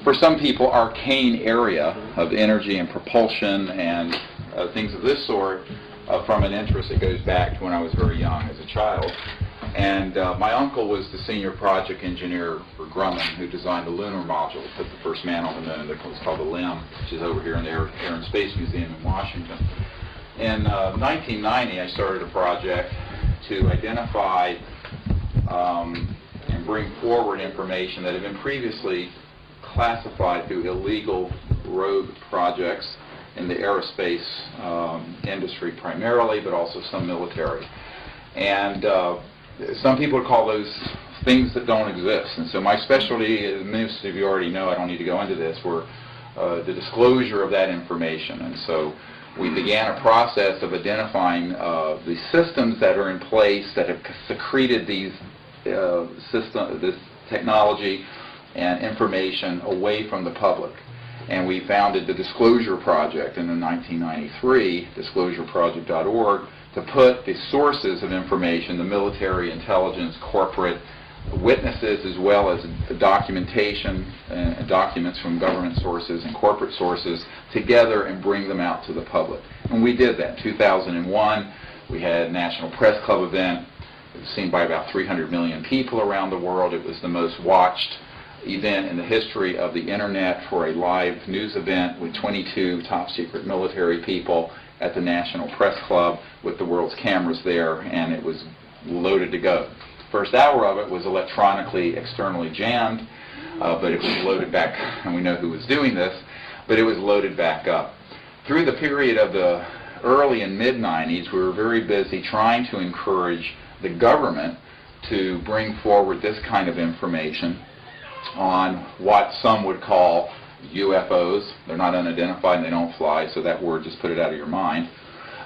for some people, arcane area of energy and propulsion and things of this sort from an interest that goes back to when I was very young as a child. And my uncle was the senior project engineer for Grumman, who designed the lunar module, put the first man on the moon. It was called the LIM, which is over here in the Air and Space Museum in Washington. In 1990, I started a project to identify and bring forward information that had been previously classified through illegal rogue projects in the aerospace industry primarily, but also some military. And some people would call those things that don't exist. And so my specialty, as most of you already know, I don't need to go into this, were the disclosure of that information. And so we began a process of identifying the systems that are in place that have secreted these this technology and information away from the public. And we founded the Disclosure Project in 1993, disclosureproject.org, to put the sources of information, the military, intelligence, corporate witnesses, as well as the documentation and documents from government sources and corporate sources together and bring them out to the public. And we did that. In 2001, we had a National Press Club event. It was seen by about 300 million people around the world. It was the most watched event in the history of the internet for a live news event with 22 top secret military people at the National Press Club with the world's cameras there, and it was loaded to go. First hour of it was electronically externally jammed, but it was loaded back, and we know who was doing this, but it was loaded back up. Through the period of the early and mid-90s, we were very busy trying to encourage the government to bring forward this kind of information on what some would call UFOs. They're not unidentified and they don't fly, so that word, just put it out of your mind.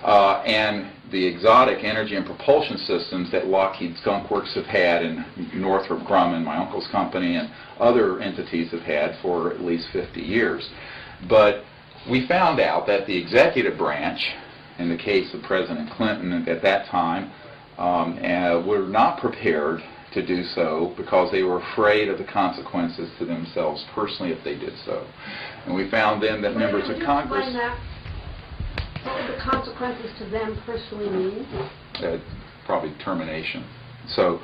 And the exotic energy and propulsion systems that Lockheed Skunk Works have had, and Northrop Grumman, my uncle's company, and other entities have had for at least 50 years. But we found out that the executive branch, in the case of President Clinton at that time, were not prepared to do so because they were afraid of the consequences to themselves personally if they did so. And we found then that members of Congress... What would the consequences to them personally mean? Probably termination. So...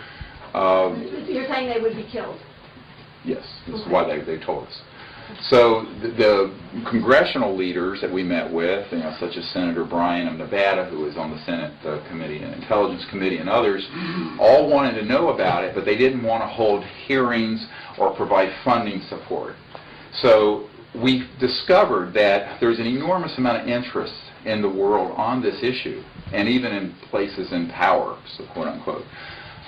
You're saying they would be killed? Yes, that's why they told us. So the congressional leaders that we met with, such as Senator Bryan of Nevada, who was on the Senate Committee and Intelligence Committee, and others, all wanted to know about it, but they didn't want to hold hearings or provide funding support. So we discovered that there's an enormous amount of interest in the world on this issue, and even in places in power, so quote unquote.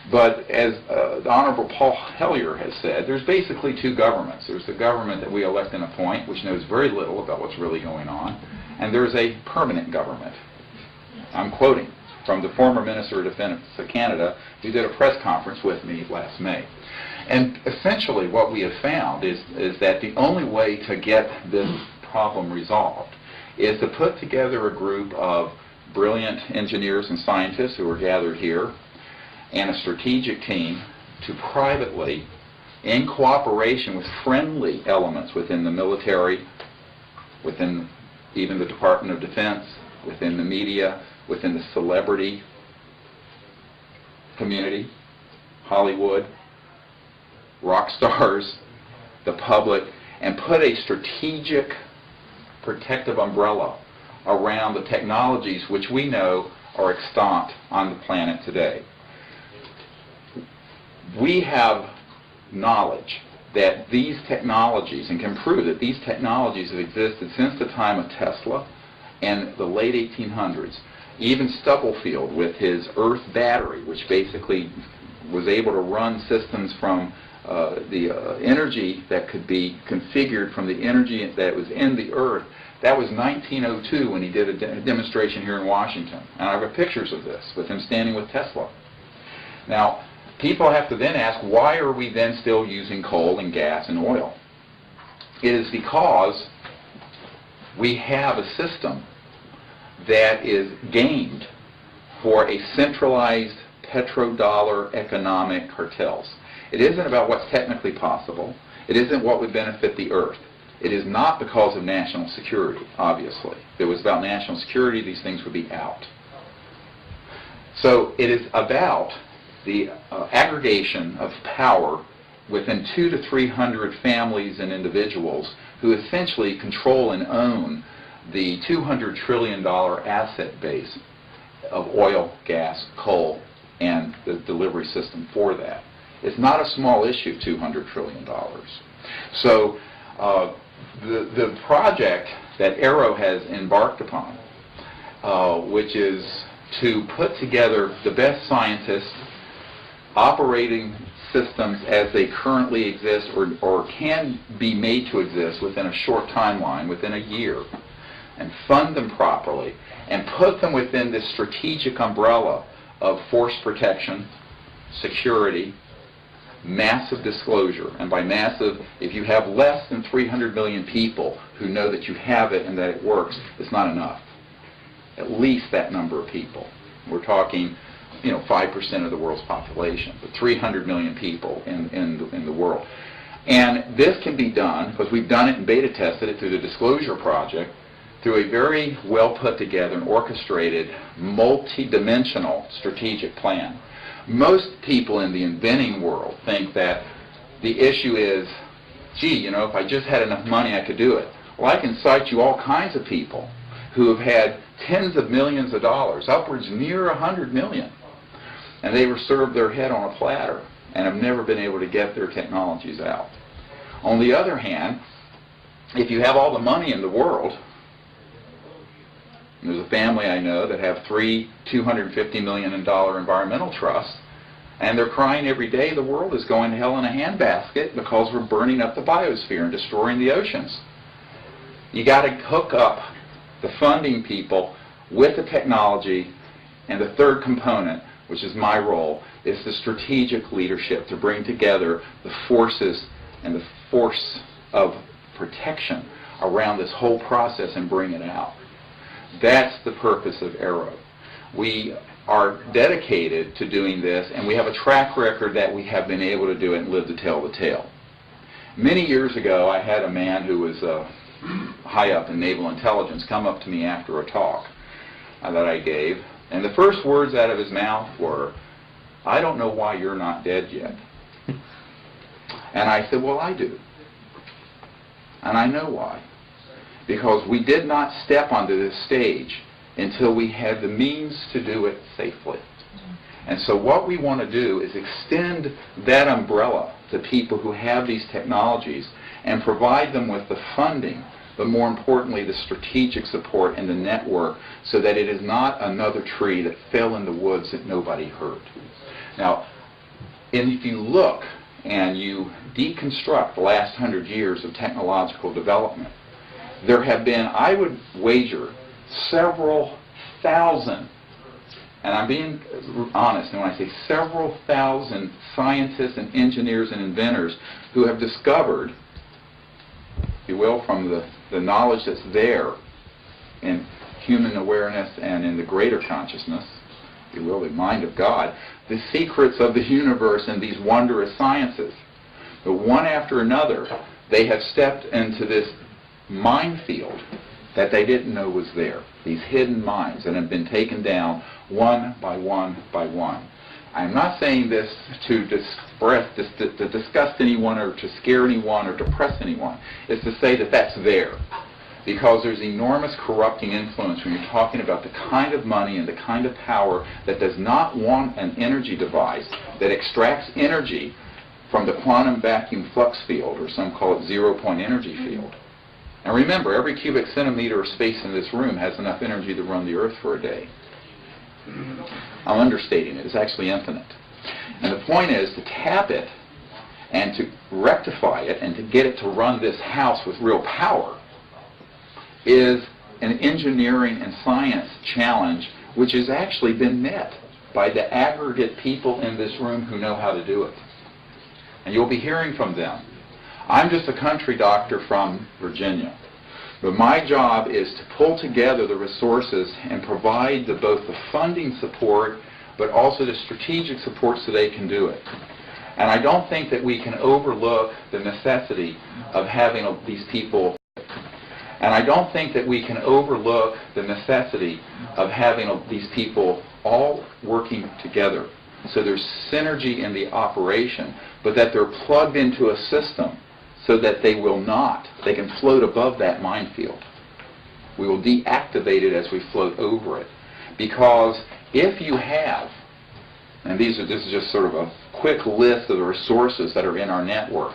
But as the Honorable Paul Hellyer has said, there's basically two governments. There's the government that we elect and appoint, which knows very little about what's really going on, and there's a permanent government. I'm quoting from the former Minister of Defense of Canada, who did a press conference with me last May. And essentially what we have found is that the only way to get this problem resolved is to put together a group of brilliant engineers and scientists who are gathered here, and a strategic team to privately, in cooperation with friendly elements within the military, within even the Department of Defense, within the media, within the celebrity community, Hollywood, rock stars, the public, and put a strategic protective umbrella around the technologies which we know are extant on the planet today. We have knowledge that these technologies, and can prove that these technologies have existed since the time of Tesla and the late 1800s. Even Stubblefield, with his Earth battery, which basically was able to run systems from the energy that could be configured from the energy that was in the Earth. That was 1902 when he did a demonstration here in Washington. And I've got pictures of this, with him standing with Tesla. Now, people have to then ask, why are we then still using coal and gas and oil? It is because we have a system that is gamed for a centralized petrodollar economic cartels. It isn't about what's technically possible. It isn't what would benefit the Earth. It is not because of national security, obviously. If it was about national security, these things would be out. So it is about the aggregation of power within 200 to 300 families and individuals who essentially control and own the $200 trillion asset base of oil, gas, coal, and the delivery system for that. It's not a small issue, $200 trillion. So the project that AERO has embarked upon, which is to put together the best scientists operating systems as they currently exist or can be made to exist within a short timeline, within a year, and fund them properly and put them within this strategic umbrella of force protection, security, massive disclosure. And by massive, if you have less than 300 million people who know that you have it and that it works, it's not enough. At least that number of people. We're talking 5% of the world's population, but 300 million people in the world. And this can be done, because we've done it and beta tested it through the Disclosure Project, through a very well put together and orchestrated, multi-dimensional strategic plan. Most people in the inventing world think that the issue is, gee, if I just had enough money, I could do it. Well, I can cite you all kinds of people who have had tens of millions of dollars, upwards near 100 million, and they were served their head on a platter and have never been able to get their technologies out. On the other hand, if you have all the money in the world, there's a family I know that have 3 $250 million environmental trusts, and they're crying every day the world is going to hell in a handbasket because we're burning up the biosphere and destroying the oceans. You got to hook up the funding people with the technology, and the third component, which is my role, is the strategic leadership to bring together the forces and the force of protection around this whole process and bring it out. That's the purpose of AERO. We are dedicated to doing this, and we have a track record that we have been able to do it and live to tell the tale. Many years ago, I had a man who was high up in naval intelligence come up to me after a talk that I gave, and the first words out of his mouth were, "I don't know why you're not dead yet." And I said, well, I do. And I know why. Because we did not step onto this stage until we had the means to do it safely. And so what we want to do is extend that umbrella to people who have these technologies and provide them with the funding, but more importantly the strategic support and the network, so that it is not another tree that fell in the woods that nobody heard. Now, and if you look and you deconstruct the last 100 years of technological development, there have been, I would wager, several thousand, and I'm being honest when I say several thousand scientists and engineers and inventors who have discovered, if you will, from the knowledge that's there in human awareness and in the greater consciousness, if you will, the mind of God, the secrets of the universe and these wondrous sciences. But one after another, they have stepped into this minefield that they didn't know was there, these hidden mines, and have been taken down one by one by one. I'm not saying this to disgust anyone or to scare anyone or depress anyone. It's to say that that's there, because there's enormous corrupting influence when you're talking about the kind of money and the kind of power that does not want an energy device that extracts energy from the quantum vacuum flux field, or some call it zero-point energy field. And remember, every cubic centimeter of space in this room has enough energy to run the Earth for a day. I'm understating it. It's actually infinite. And the point is to tap it and to rectify it and to get it to run this house with real power is an engineering and science challenge which has actually been met by the aggregate people in this room who know how to do it. And you'll be hearing from them. I'm just a country doctor from Virginia. But my job is to pull together the resources and provide both the funding support but also the strategic support so they can do it. And I don't think that we can overlook the necessity of having these people. And I don't think that we can overlook the necessity of having these people all working together. So there's synergy in the operation, but that they're plugged into a system so that they can float above that minefield. We will deactivate it as we float over it. Because if you have, and this is just sort of a quick list of the resources that are in our network,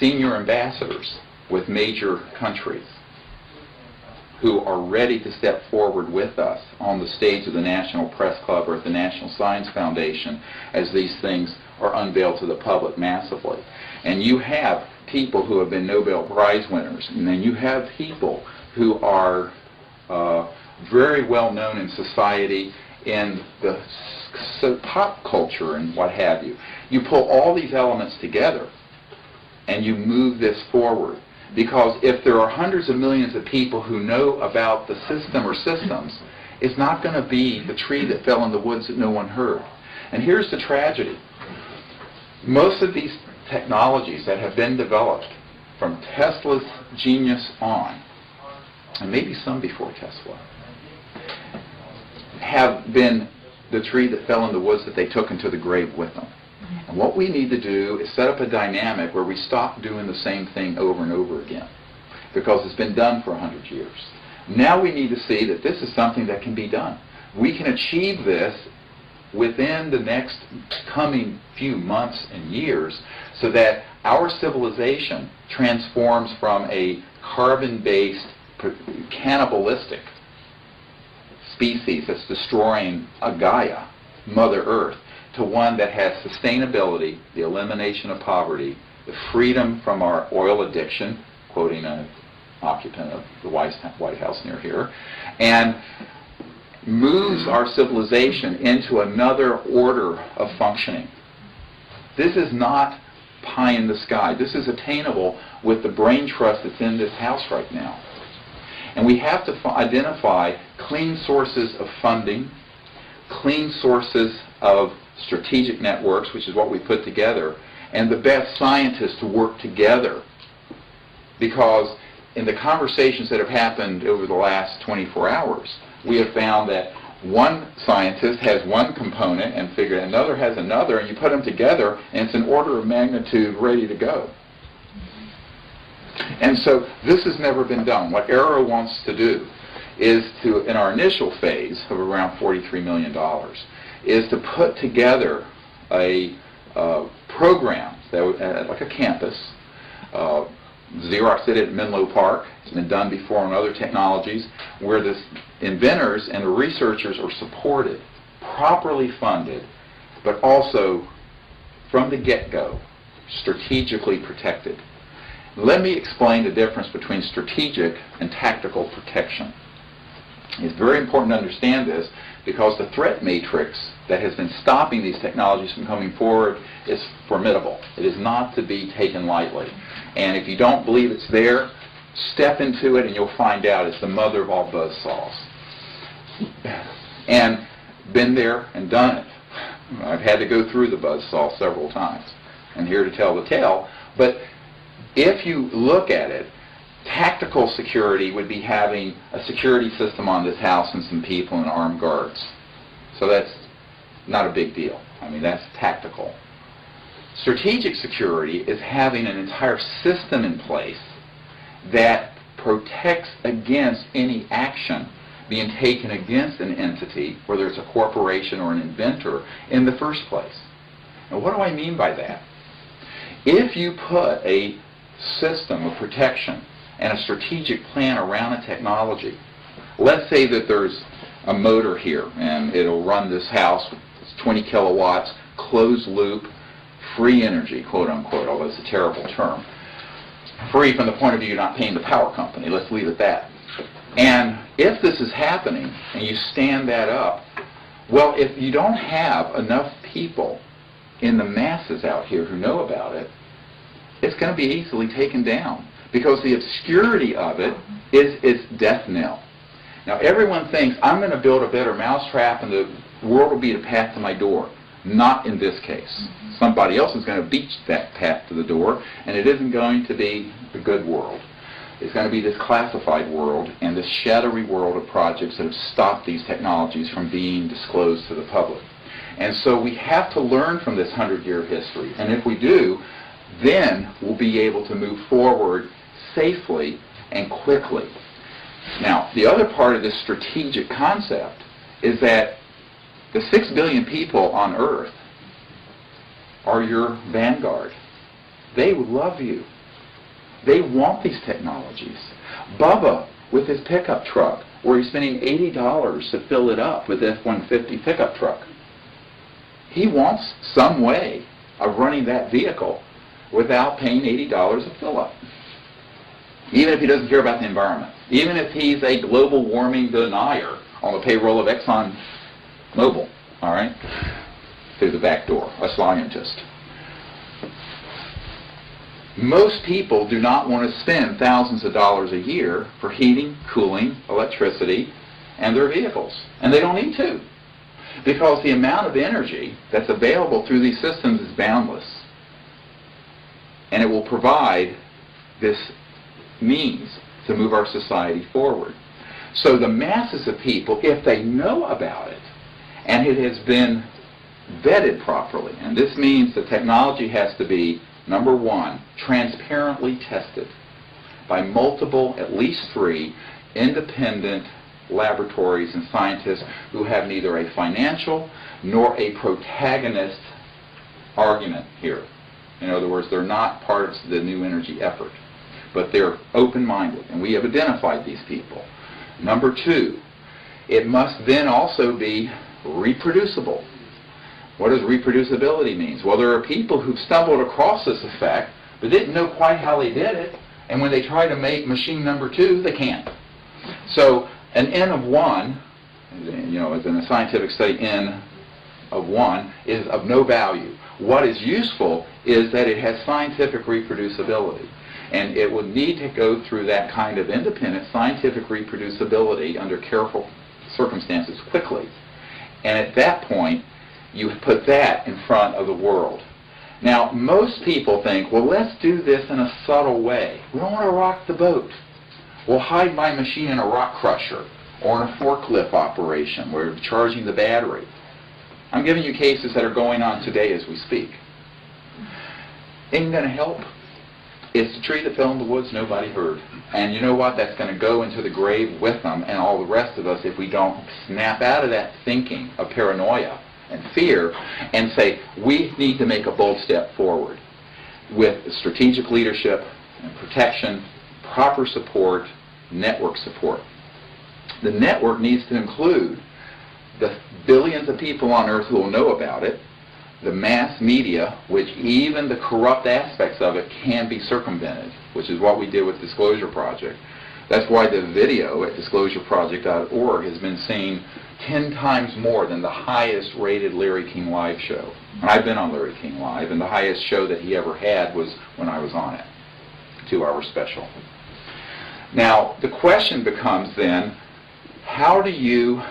senior ambassadors with major countries who are ready to step forward with us on the stage of the National Press Club or at the National Science Foundation as these things are unveiled to the public massively. And you have people who have been Nobel Prize winners, and then you have people who are very well known in society, in the pop culture and what have you. You pull all these elements together and you move this forward. Because if there are hundreds of millions of people who know about the system or systems, it's not going to be the tree that fell in the woods that no one heard. And here's the tragedy. Most of these technologies that have been developed from Tesla's genius on, and maybe some before Tesla, have been the tree that fell in the woods that they took into the grave with them. And what we need to do is set up a dynamic where we stop doing the same thing over and over again, because it's been done for 100 years. Now we need to see that this is something that can be done. We can achieve this within the next coming few months and years so that our civilization transforms from a carbon-based, cannibalistic species that's destroying a Gaia, Mother Earth, to one that has sustainability, the elimination of poverty, the freedom from our oil addiction, quoting an occupant of the White House near here, and moves our civilization into another order of functioning. This is not pie in the sky. This is attainable with the brain trust that's in this house right now. And we have to identify clean sources of funding, clean sources of strategic networks, which is what we put together, and the best scientists to work together. Because in the conversations that have happened over the last 24 hours, we have found that one scientist has one component and figure another has another, and you put them together, and it's an order of magnitude ready to go. And so this has never been done. What AERO wants to do is to, in our initial phase of around $43 million, is to put together a program, that like a campus. Xerox did it at Menlo Park. It's been done before on other technologies, where the inventors and the researchers are supported, properly funded, but also, from the get-go, strategically protected. Let me explain the difference between strategic and tactical protection. It's very important to understand this, because the threat matrix that has been stopping these technologies from coming forward is formidable. It is not to be taken lightly. And if you don't believe it's there, step into it and you'll find out it's the mother of all buzzsaws. And been there and done it. I've had to go through the buzzsaw several times. I'm here to tell the tale. But if you look at it, tactical security would be having a security system on this house and some people and armed guards. So that's not a big deal. I mean, that's tactical. Strategic security is having an entire system in place that protects against any action being taken against an entity, whether it's a corporation or an inventor, in the first place. Now, what do I mean by that? If you put a system of protection and a strategic plan around a technology, let's say that there's a motor here and it'll run this house, it's 20 kilowatts, closed loop, free energy, quote unquote, although it's a terrible term. Free from the point of view you're not paying the power company, let's leave it that. And if this is happening and you stand that up, well, if you don't have enough people in the masses out here who know about it, it's going to be easily taken down, because the obscurity of it is its death knell. Now, everyone thinks, I'm going to build a better mousetrap and the world will be the path to my door. Not in this case. Somebody else is going to beat that path to the door, and it isn't going to be the good world. It's going to be this classified world and this shadowy world of projects that have stopped these technologies from being disclosed to the public. And so we have to learn from this 100-year history. And if we do, then we'll be able to move forward safely and quickly. Now, the other part of this strategic concept is that the 6 billion people on Earth are your vanguard. They love you. They want these technologies. Bubba, with his pickup truck, where he's spending $80 to fill it up with F-150 pickup truck, he wants some way of running that vehicle without paying $80 a fill-up. Even if he doesn't care about the environment. Even if he's a global warming denier on the payroll of ExxonMobil, all right? Through the back door, a scientist. Most people do not want to spend thousands of dollars a year for heating, cooling, electricity, and their vehicles. And they don't need to. Because the amount of energy that's available through these systems is boundless. And it will provide this means to move our society forward. So the masses of people, if they know about it, and it has been vetted properly, and this means the technology has to be, number one, transparently tested by multiple, at least 3, independent laboratories and scientists who have neither a financial nor a protagonist argument here. In other words, they're not part of the new energy effort, but they're open-minded, and we have identified these people. Number 2, it must then also be reproducible. What does reproducibility mean? Well, there are people who've stumbled across this effect but didn't know quite how they did it, and when they try to make machine number 2, they can't. So an N of 1, as in a scientific study, N of 1 is of no value. What is useful is that it has scientific reproducibility, and it would need to go through that kind of independent scientific reproducibility under careful circumstances quickly. And at that point, you put that in front of the world. Now, most people think, well, let's do this in a subtle way. We don't want to rock the boat. We'll hide my machine in a rock crusher or in a forklift operation where we're charging the battery. I'm giving you cases that are going on today as we speak. Ain't going to help. It's the tree that fell in the woods nobody heard. And you know what? That's going to go into the grave with them and all the rest of us if we don't snap out of that thinking of paranoia and fear and say, we need to make a bold step forward with strategic leadership and protection, proper support, network support. The network needs to include the billions of people on Earth who will know about it, the mass media, which even the corrupt aspects of it can be circumvented, which is what we did with Disclosure Project. That's why the video at disclosureproject.org has been seen 10 times more than the highest rated Larry King Live show. And I've been on Larry King Live, and the highest show that he ever had was when I was on it, 2-hour special. Now, the question becomes then, how do you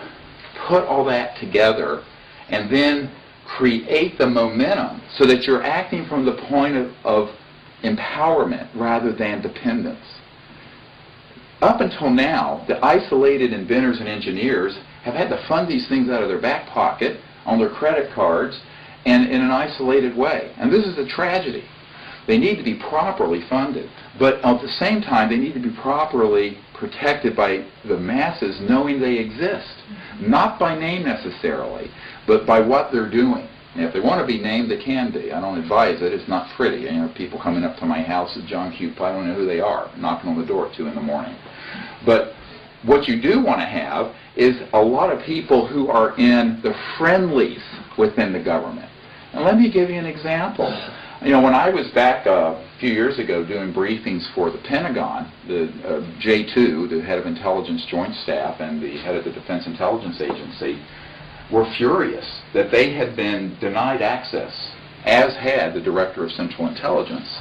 put all that together and then create the momentum so that you're acting from the point of empowerment rather than dependence? Up until now, the isolated inventors and engineers have had to fund these things out of their back pocket, on their credit cards, and in an isolated way. And this is a tragedy. They need to be properly funded, but at the same time, they need to be properly protected by the masses knowing they exist. Not by name necessarily, but by what they're doing. And if they want to be named, they can be. I don't advise it. It's not pretty. People coming up to my house at John Q. I don't know who they are, knocking on the door at 2 in the morning. But what you do want to have is a lot of people who are in the friendlies within the government. And let me give you an example. When I was back a few years ago doing briefings for the Pentagon, the J2, the head of Intelligence Joint Staff, and the head of the Defense Intelligence Agency, were furious that they had been denied access, as had the Director of Central Intelligence,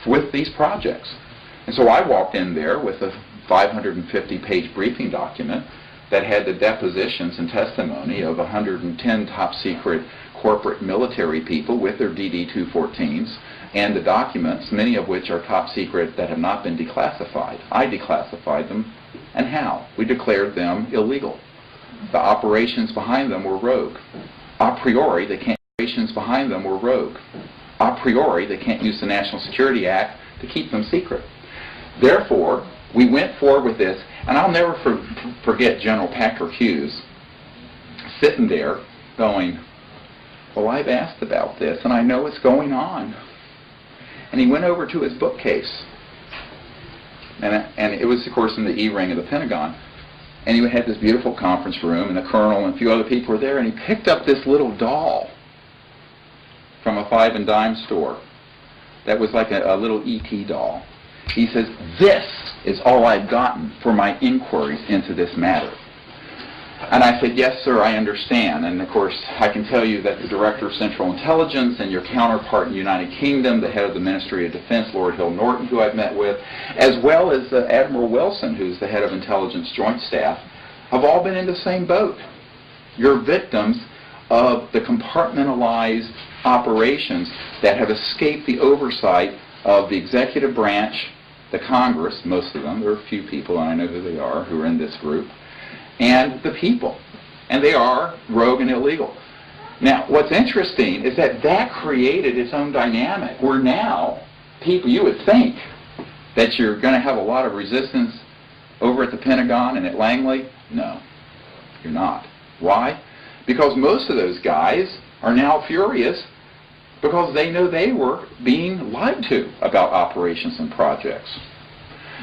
with these projects. And so I walked in there with a 550-page briefing document that had the depositions and testimony of 110 top-secret corporate military people with their DD-214s and the documents, many of which are top secret that have not been declassified. I declassified them. And how? We declared them illegal. The operations behind them were rogue. A priori, they can't. Operations behind them were rogue. A priori, they can't use the National Security Act to keep them secret. Therefore, we went forward with this, and I'll never forget General Packer Hughes sitting there going, well, I've asked about this, and I know what's going on. And he went over to his bookcase, and it was, of course, in the E ring of the Pentagon, and he had this beautiful conference room, and the colonel and a few other people were there, and he picked up this little doll from a 5 and dime store that was like a little E.T. doll. He says, this is all I've gotten for my inquiries into this matter. And I said, yes, sir, I understand. And, of course, I can tell you that the Director of Central Intelligence and your counterpart in the United Kingdom, the head of the Ministry of Defense, Lord Hill Norton, who I've met with, as well as Admiral Wilson, who's the head of Intelligence Joint Staff, have all been in the same boat. You're victims of the compartmentalized operations that have escaped the oversight of the executive branch, the Congress, most of them, there are a few people, and I know who they are, who are in this group, and the people. And they are rogue and illegal. Now, what's interesting is that that created its own dynamic, where now, people, you would think that you're going to have a lot of resistance over at the Pentagon and at Langley. No, you're not. Why? Because most of those guys are now furious because they know they were being lied to about operations and projects.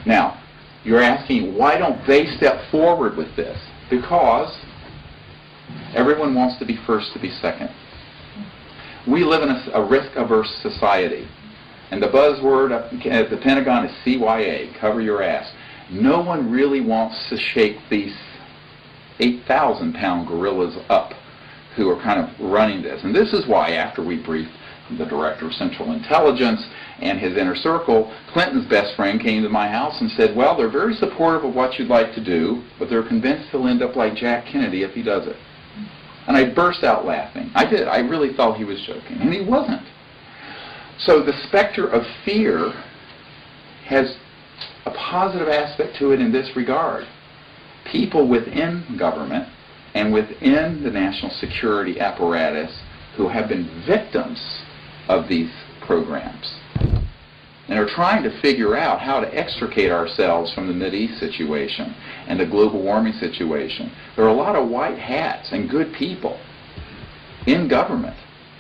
Now, you're asking, why don't they step forward with this? Because everyone wants to be first to be second. We live in a risk-averse society. And the buzzword at the Pentagon is CYA, cover your ass. No one really wants to shake these 8,000-pound gorillas up who are kind of running this. And this is why, after we briefed the Director of Central Intelligence and his inner circle, Clinton's best friend came to my house and said, well, they're very supportive of what you'd like to do, but they're convinced he'll end up like Jack Kennedy if he does it. And I burst out laughing. I did. I really thought he was joking. And he wasn't. So the specter of fear has a positive aspect to it in this regard. People within government and within the national security apparatus who have been victims of these programs and are trying to figure out how to extricate ourselves from the Mideast situation and the global warming situation. There are a lot of white hats and good people in government,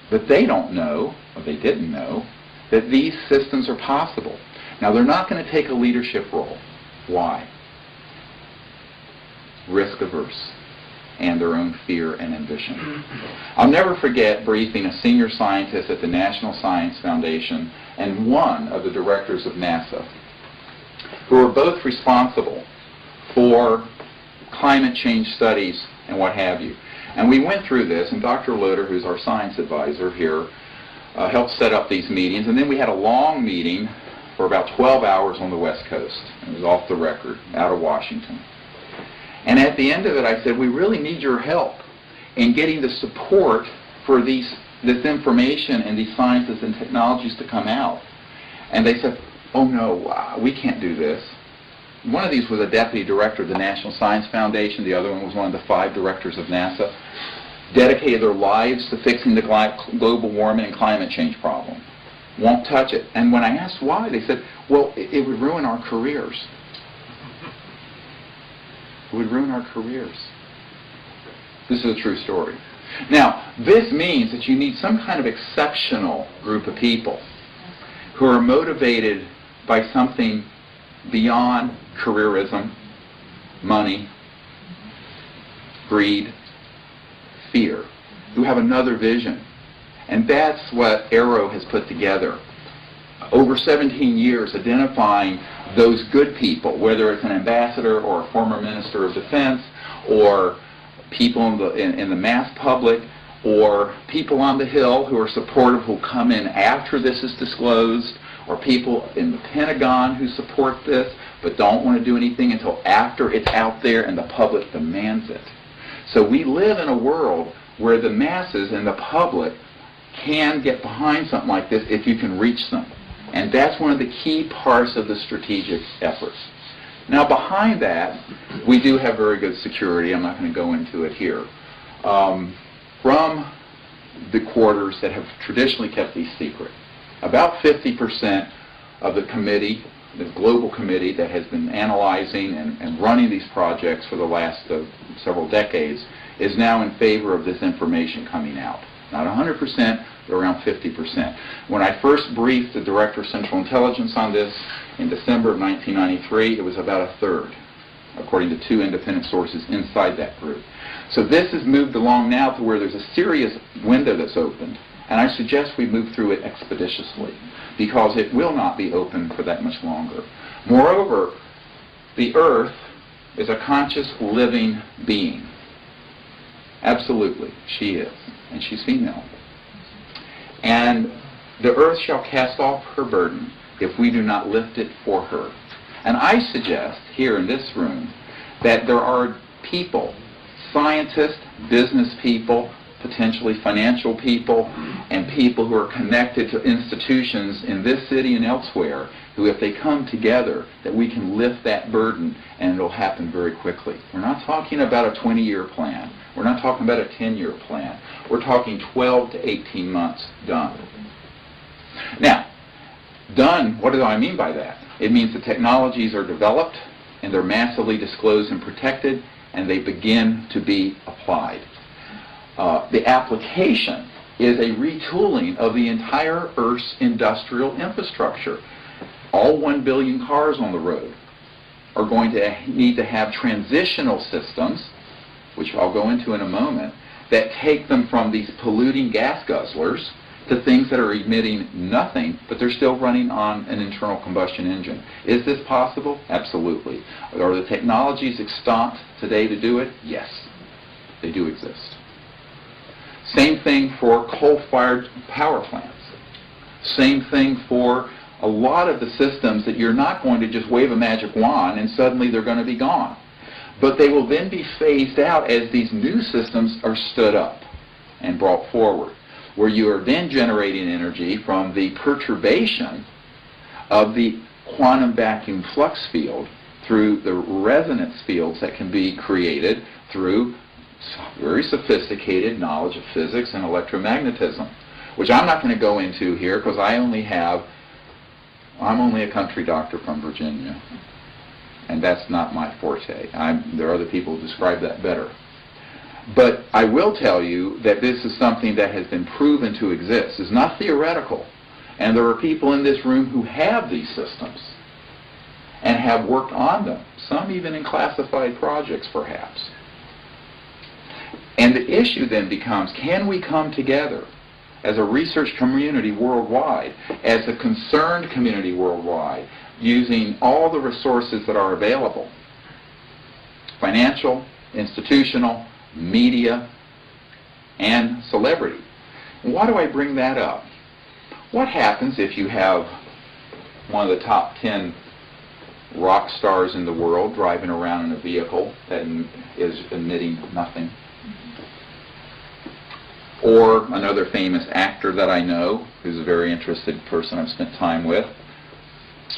but they don't know, or they didn't know, that these systems are possible. Now, they're not going to take a leadership role. Why? Risk averse and their own fear and ambition. I'll never forget briefing a senior scientist at the National Science Foundation and one of the directors of NASA, who are both responsible for climate change studies and what have you. And we went through this, and Dr. Loader, who's our science advisor here, helped set up these meetings. And then we had a long meeting for about 12 hours on the West Coast. It was off the record, out of Washington. And at the end of it, I said, we really need your help in getting the support for this information and these sciences and technologies to come out. And they said, oh no, we can't do this. One of these was a deputy director of the National Science Foundation. The other one was one of the 5 directors of NASA. Dedicated their lives to fixing the global warming and climate change problem. Won't touch it. And when I asked why, they said, well, it would ruin our careers. It would ruin our careers. This is a true story. Now, this means that you need some kind of exceptional group of people who are motivated by something beyond careerism, money, greed, fear, who have another vision. And that's what AERO has put together. Over 17 years identifying those good people, whether it's an ambassador or a former minister of defense, or people in the mass public, or people on the Hill who are supportive who come in after this is disclosed, or people in the Pentagon who support this but don't want to do anything until after it's out there and the public demands it. So we live in a world where the masses and the public can get behind something like this if you can reach them. And that's one of the key parts of the strategic efforts. Now, behind that, we do have very good security. I'm not going to go into it here. From the quarters that have traditionally kept these secret, about 50% of the committee, the global committee that has been analyzing and running these projects for the last several decades, is now in favor of this information coming out. Not 100%, but around 50%. When I first briefed the Director of Central Intelligence on this in December of 1993, it was about a third, according to 2 independent sources inside that group. So this has moved along now to where there's a serious window that's opened, and I suggest we move through it expeditiously, because it will not be open for that much longer. Moreover, the Earth is a conscious, living being. Absolutely, she is, and she's female. And the Earth shall cast off her burden if we do not lift it for her. And I suggest here in this room that there are people, scientists, business people, potentially financial people, and people who are connected to institutions in this city and elsewhere, who, if they come together, that we can lift that burden, and it'll happen very quickly. We're not talking about a 20-year plan. We're not talking about a 10-year plan. We're talking 12 to 18 months done. Now, done, what do I mean by that? It means the technologies are developed, and they're massively disclosed and protected, and they begin to be applied. The application is a retooling of the entire Earth's industrial infrastructure. All 1 billion cars on the road are going to need to have transitional systems, which I'll go into in a moment, that take them from these polluting gas guzzlers to things that are emitting nothing, but they're still running on an internal combustion engine. Is this possible? Absolutely. Are the technologies extant today to do it? Yes, they do exist. Same thing for coal-fired power plants. Same thing for a lot of the systems that you're not going to just wave a magic wand and suddenly they're going to be gone. But they will then be phased out as these new systems are stood up and brought forward, where you are then generating energy from the perturbation of the quantum vacuum flux field through the resonance fields that can be created through very sophisticated knowledge of physics and electromagnetism, which I'm not going to go into here because I'm only a country doctor from Virginia, and that's not my forte. There are other people who describe that better. But I will tell you that this is something that has been proven to exist. It's not theoretical. And there are people in this room who have these systems and have worked on them, some even in classified projects perhaps. And the issue then becomes, can we come together as a research community worldwide, as a concerned community worldwide, using all the resources that are available, financial, institutional, media, and celebrity. Why do I bring that up? What happens if you have one of the top 10 rock stars in the world driving around in a vehicle that is emitting nothing? Or another famous actor that I know, who's a very interested person I've spent time with,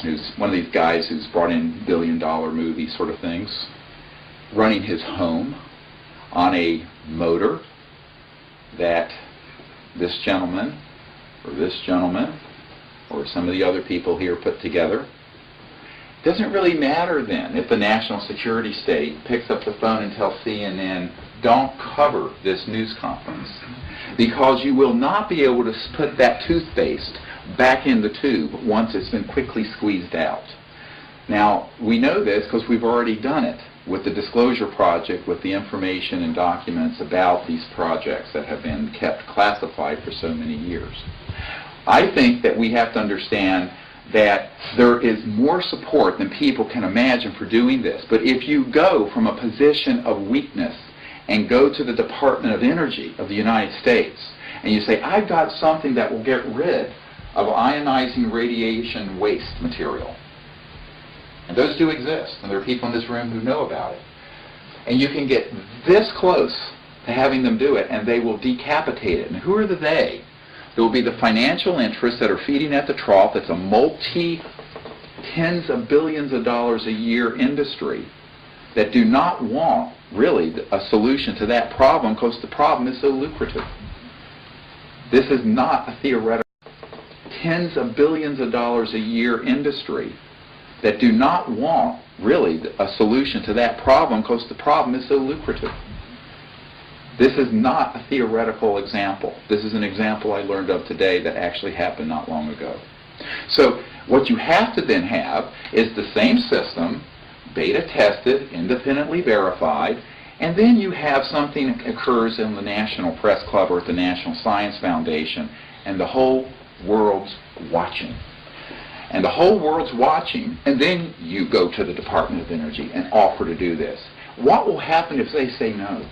who's one of these guys who's brought in billion-dollar movie sort of things, running his home on a motor that this gentleman, or some of the other people here put together. It doesn't really matter then if the national security state picks up the phone and tells CNN, don't cover this news conference, because you will not be able to put that toothpaste back in the tube once it's been quickly squeezed out. Now, we know this because we've already done it with the Disclosure Project, with the information and documents about these projects that have been kept classified for so many years. I think that we have to understand that there is more support than people can imagine for doing this. But if you go from a position of weakness and go to the Department of Energy of the United States and you say, I've got something that will get rid of ionizing radiation waste material. And those do exist, and there are people in this room who know about it. And you can get this close to having them do it, and they will decapitate it. And who are the they? There will be the financial interests that are feeding at the trough. That's a multi-tens of billions of dollars a year industry that do not want, really, a solution to that problem because the problem is so lucrative. This is not a theoretical. Tens of billions of dollars a year industry that do not want, really, a solution to that problem because the problem is so lucrative. This is not a theoretical example. This is an example I learned of today that actually happened not long ago. So what you have to then have is the same system, beta tested, independently verified, and then you have something that occurs in the National Press Club or at the National Science Foundation, and the whole world's watching. And the whole world's watching, and then you go to the Department of Energy and offer to do this. What will happen if they say no?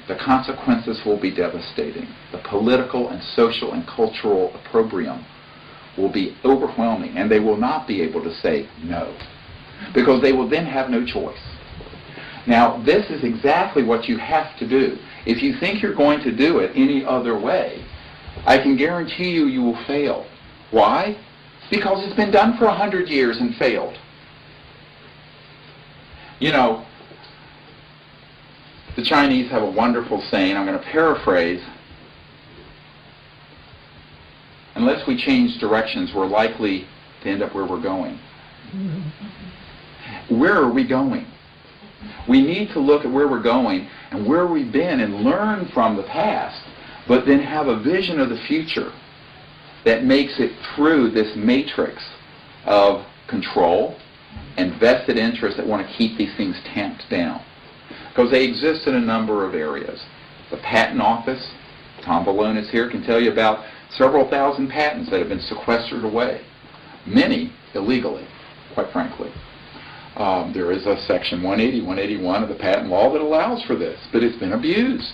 The consequences will be devastating. The political and social and cultural opprobrium will be overwhelming, and they will not be able to say no, because they will then have no choice. Now, this is exactly what you have to do. If you think you're going to do it any other way, I can guarantee you, you will fail. Why? Because it's been done for 100 years and failed. You know, the Chinese have a wonderful saying, I'm going to paraphrase, unless we change directions, we're likely to end up where we're going. Where are we going? We need to look at where we're going and where we've been and learn from the past, but then have a vision of the future that makes it through this matrix of control and vested interests that want to keep these things tamped down. Because they exist in a number of areas. The Patent Office, Tom Balone is here, can tell you about several thousand patents that have been sequestered away. Many illegally, quite frankly. There is a Section 180, 181 of the patent law that allows for this, but it's been abused.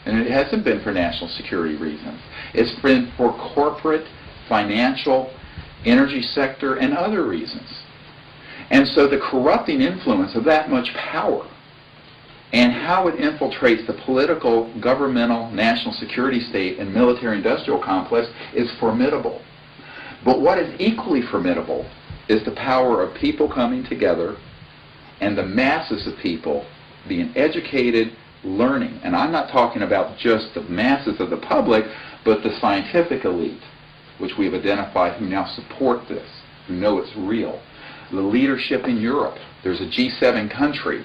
And it hasn't been for national security reasons. It's been for corporate, financial, energy sector, and other reasons. And so the corrupting influence of that much power and how it infiltrates the political, governmental, national security state and military-industrial complex is formidable. But what is equally formidable is the power of people coming together and the masses of people being educated, learning. And I'm not talking about just the masses of the public, but the scientific elite, which we've identified, who now support this, who know it's real. The leadership in Europe. There's a G7 country,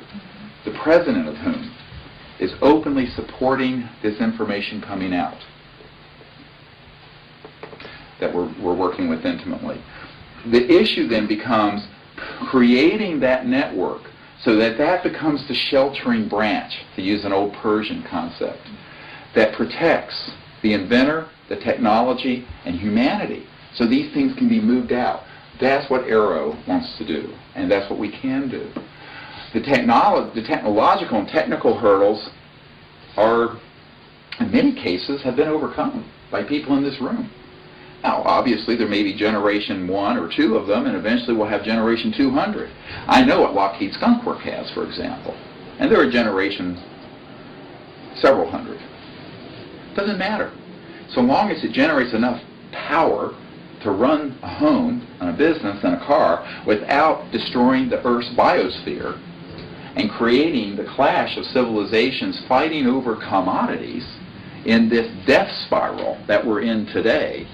the president of whom is openly supporting this information coming out that we're working with intimately. The issue then becomes creating that network so that that becomes the sheltering branch, to use an old Persian concept, that protects the inventor, the technology, and humanity. So these things can be moved out. That's what AERO wants to do, and that's what we can do. The technological and technical hurdles are, in many cases, have been overcome by people in this room. Now, obviously, there may be generation 1 or 2 of them, and eventually we'll have generation 200. I know what Lockheed Skunk Works has, for example, and there are generations several hundred. Doesn't matter. So long as it generates enough power to run a home, and a business, and a car without destroying the Earth's biosphere and creating the clash of civilizations fighting over commodities in this death spiral that we're in today,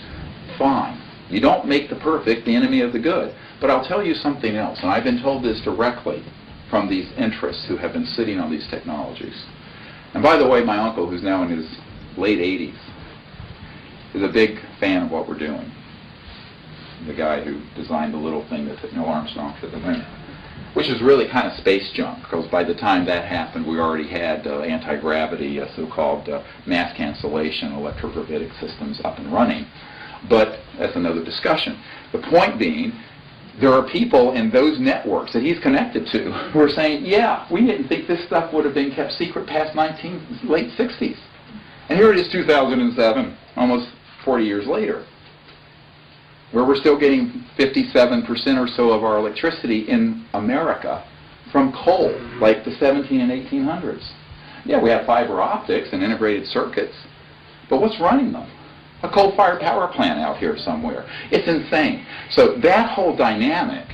fine. You don't make the perfect the enemy of the good. But I'll tell you something else, and I've been told this directly from these interests who have been sitting on these technologies. And by the way, my uncle, who's now in his late 80s, is a big fan of what we're doing. The guy who designed the little thing that took Neil Armstrong to the moon, which is really kind of space junk, because by the time that happened, we already had anti-gravity, so-called mass cancellation, electrogravitic systems up and running. But that's another discussion. The point being, there are people in those networks that he's connected to who are saying, yeah, we didn't think this stuff would have been kept secret past late 60s. And here it is 2007, almost 40 years later, where we're still getting 57% or so of our electricity in America from coal, like the 17 and 1800s. Yeah, we have fiber optics and integrated circuits, but what's running them? A coal-fired power plant out here somewhere. It's insane. So that whole dynamic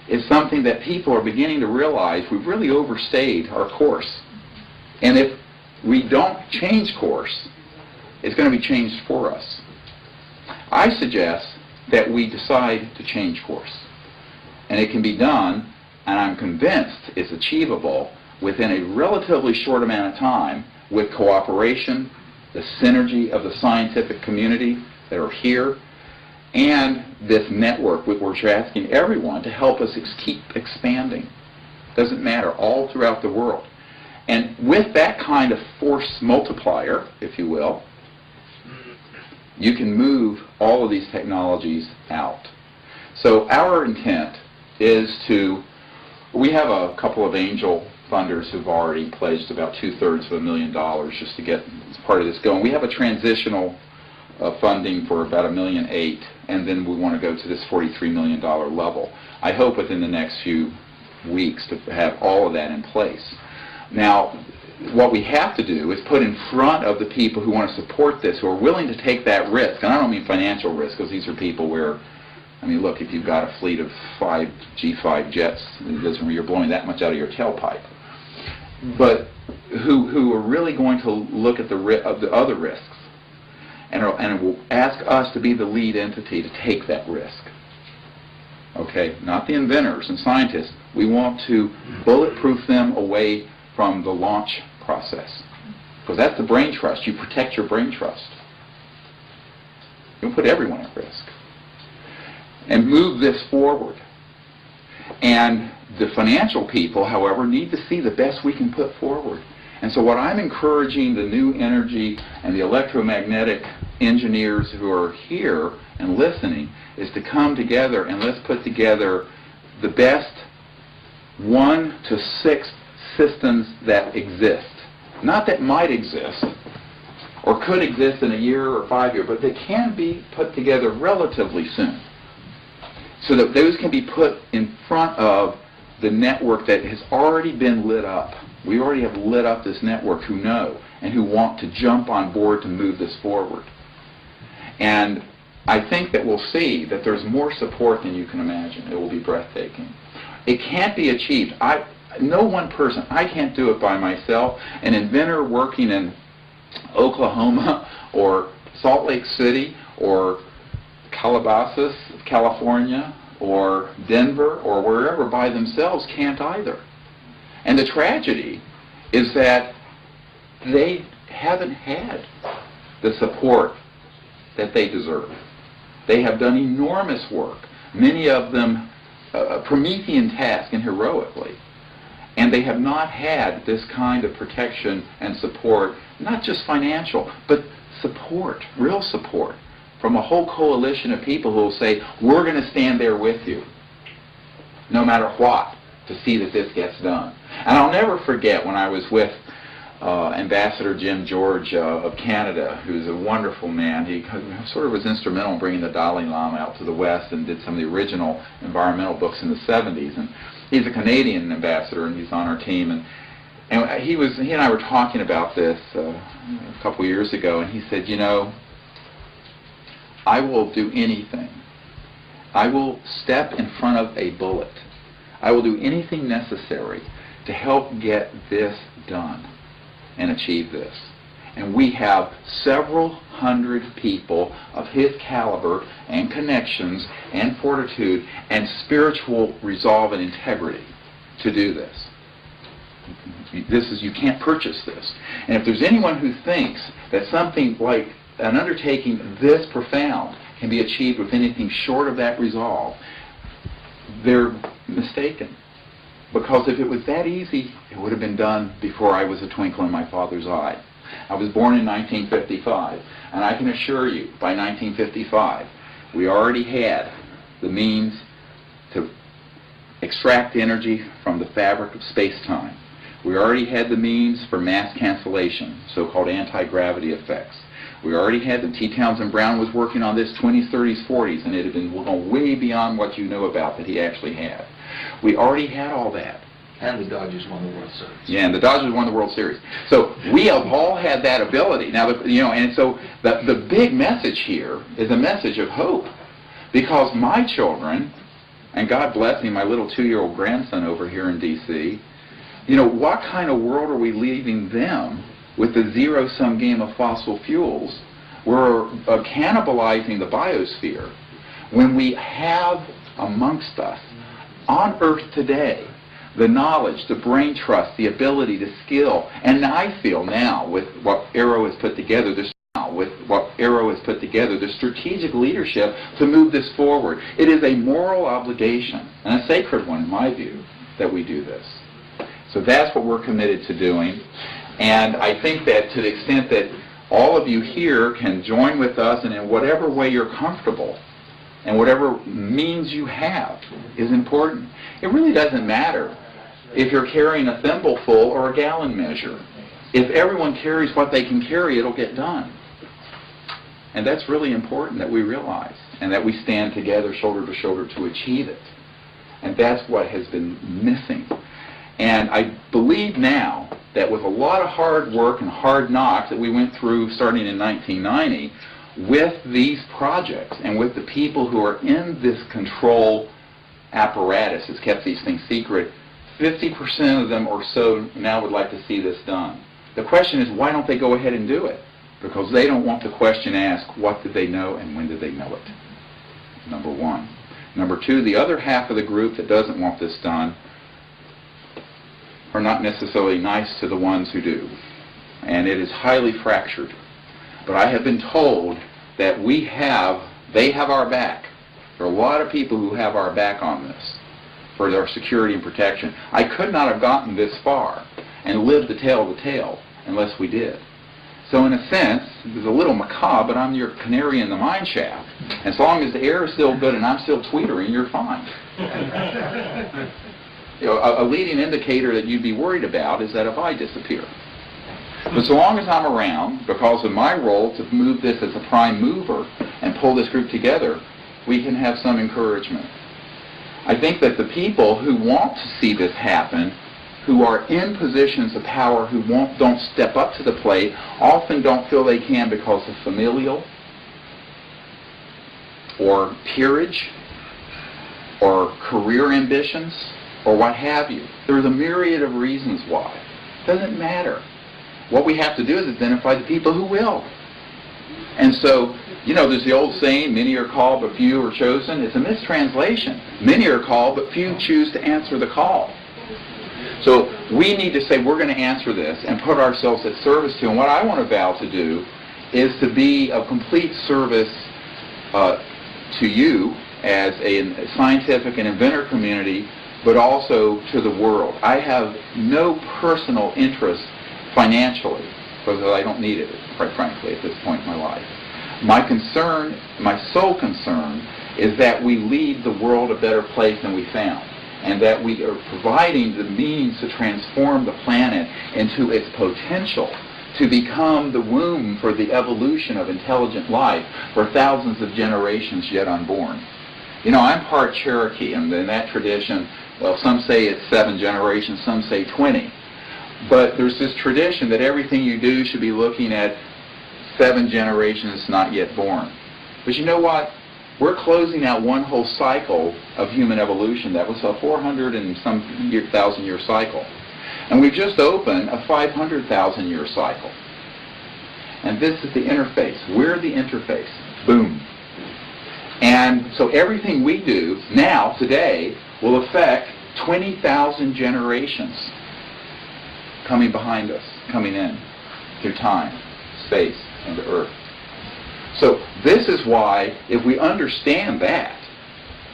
is something that people are beginning to realize we've really overstayed our course. And if we don't change course, it's going to be changed for us. I suggest that we decide to change course. And it can be done, and I'm convinced it's achievable, within a relatively short amount of time with cooperation, the synergy of the scientific community that are here, and this network which we're asking everyone to help us keep expanding. Doesn't matter, all throughout the world. And with that kind of force multiplier, if you will, you can move all of these technologies out. So our intent is to, we have a couple of angel funders who've already pledged about $250,000 just to get part of this going. We have a transitional funding for about $1.8 million, and then we want to go to this $43 million level. I hope within the next few weeks to have all of that in place. Now, what we have to do is put in front of the people who want to support this, who are willing to take that risk, and I don't mean financial risk, because these are people where, I mean, look, if you've got a fleet of 5 G5 jets, you're blowing that much out of your tailpipe. But who are really going to look at the other risks and will ask us to be the lead entity to take that risk. Okay, not the inventors and scientists. We want to bulletproof them away from the launch process, because that's the brain trust. You protect your brain trust. You put everyone at risk. And move this forward. And the financial people, however, need to see the best we can put forward. And so what I'm encouraging the new energy and the electromagnetic engineers who are here and listening is to come together and let's put together the best 1 to 6 systems that exist. Not that might exist or could exist in a year or 5 years, but they can be put together relatively soon, so that those can be put in front of the network that has already been lit up. We already have lit up this network who know and who want to jump on board to move this forward. And I think that we'll see that there's more support than you can imagine. It will be breathtaking. It can't be achieved. No one person, I can't do it by myself. An inventor working in Oklahoma or Salt Lake City or Calabasas, California, or Denver, or wherever by themselves can't either. And the tragedy is that they haven't had the support that they deserve. They have done enormous work, many of them Promethean task and heroically, and they have not had this kind of protection and support, not just financial, but support, real support, from a whole coalition of people who will say, we're going to stand there with you, no matter what, to see that this gets done. And I'll never forget when I was with Ambassador Jim George of Canada, who's a wonderful man. He sort of was instrumental in bringing the Dalai Lama out to the West and did some of the original environmental books in the 70s. And he's a Canadian ambassador, and he's on our team. And he and I were talking about this a couple years ago, and he said, you know, I will do anything. I will step in front of a bullet. I will do anything necessary to help get this done and achieve this. And we have several hundred people of his caliber and connections and fortitude and spiritual resolve and integrity to do this. You can't purchase this. And if there's anyone who thinks that something like an undertaking this profound can be achieved with anything short of that resolve, they're mistaken. Because if it was that easy, it would have been done before I was a twinkle in my father's eye. I was born in 1955, and I can assure you, by 1955, we already had the means to extract energy from the fabric of space-time. We already had the means for mass cancellation, so-called anti-gravity effects. We already had them. T. Townsend Brown was working on this 20s, 30s, 40s, and it had been going way beyond what you know about that he actually had. We already had all that. And the Dodgers won the World Series. Yeah, and the Dodgers won the World Series. So we have all had that ability. Now, and so the big message here is a message of hope. Because my children, and God bless me, my little 2-year-old grandson over here in D.C., what kind of world are we leaving them with the zero-sum game of fossil fuels? We're cannibalizing the biosphere when we have amongst us, on Earth today, the knowledge, the brain trust, the ability, the skill, and I feel now with what AERO has put together, the strategic leadership to move this forward. It is a moral obligation, and a sacred one in my view, that we do this. So that's what we're committed to doing, and I think that to the extent that all of you here can join with us, and in whatever way you're comfortable, and whatever means you have is important. It really doesn't matter if you're carrying a thimbleful or a gallon measure. If everyone carries what they can carry, it'll get done. And that's really important that we realize, and that we stand together shoulder to shoulder to achieve it. And that's what has been missing. And I believe now that with a lot of hard work and hard knocks that we went through starting in 1990, with these projects and with the people who are in this control apparatus that's kept these things secret, 50% of them or so now would like to see this done. The question is, why don't they go ahead and do it? Because they don't want the question asked, what did they know and when did they know it? Number one. Number two, the other half of the group that doesn't want this done are not necessarily nice to the ones who do. And it is highly fractured. But I have been told that they have our back. There are a lot of people who have our back on this for their security and protection. I could not have gotten this far and lived to tell the tale unless we did. So in a sense, it's a little macabre, but I'm your canary in the mine shaft. As long as the air is still good and I'm still tweetering, you're fine. A leading indicator that you'd be worried about is that if I disappear. But so long as I'm around, because of my role to move this as a prime mover and pull this group together, we can have some encouragement. I think that the people who want to see this happen, who are in positions of power, who don't step up to the plate, often don't feel they can because of familial or peerage or career ambitions or what have you. There's a myriad of reasons why. It doesn't matter. What we have to do is identify the people who will. And so, there's the old saying, many are called but few are chosen. It's a mistranslation. Many are called but few choose to answer the call. So we need to say we're going to answer this and put ourselves at service to. And what I want to vow to do is to be of complete service to you as a scientific and inventor community, but also to the world. I have no personal interest financially, because I don't need it, quite frankly, at this point in my life. My concern, my sole concern, is that we leave the world a better place than we found, and that we are providing the means to transform the planet into its potential to become the womb for the evolution of intelligent life for thousands of generations yet unborn. I'm part Cherokee, and in that tradition, well, some say it's 7 generations, some say 20. But there's this tradition that everything you do should be looking at 7 generations not yet born. But you know what? We're closing out one whole cycle of human evolution that was a 400 and some thousand year cycle. And we've just opened a 500,000 year cycle. And this is the interface. We're the interface. Boom. And so everything we do now, today, will affect 20,000 generations coming behind us, coming in through time, space, and the earth. So this is why, if we understand that,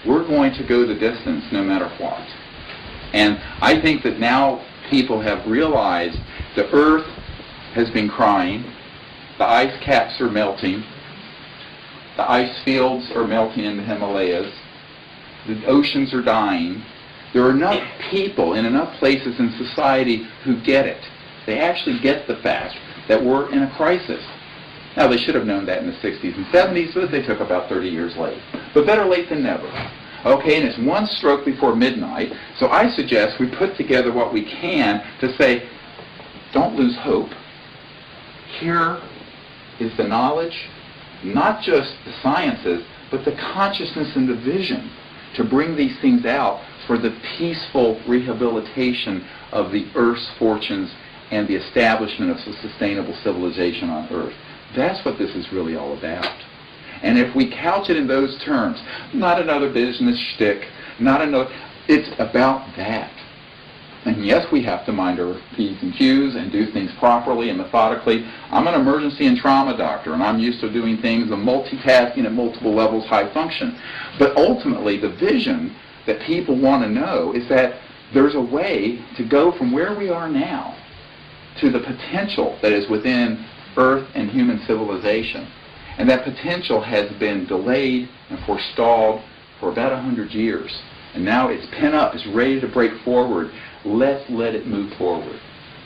we're going to go the distance no matter what. And I think that now people have realized the earth has been crying, the ice caps are melting, the ice fields are melting in the Himalayas, the oceans are dying. There are enough people in enough places in society who get it. They actually get the fact that we're in a crisis. Now, they should have known that in the 60s and 70s, but they took about 30 years late. But better late than never. Okay, and it's one stroke before midnight. So I suggest we put together what we can to say, don't lose hope. Here is the knowledge, not just the sciences, but the consciousness and the vision to bring these things out for the peaceful rehabilitation of the Earth's fortunes and the establishment of a sustainable civilization on Earth. That's what this is really all about. And if we couch it in those terms, not another business shtick, not another, it's about that. And yes, we have to mind our P's and Q's and do things properly and methodically. I'm an emergency and trauma doctor, and I'm used to doing things and multitasking at multiple levels, high function. But ultimately, the vision that people want to know is that there's a way to go from where we are now to the potential that is within Earth and human civilization. And that potential has been delayed and forestalled for about 100 years. And now it's pent up, it's ready to break forward. Let's let it move forward.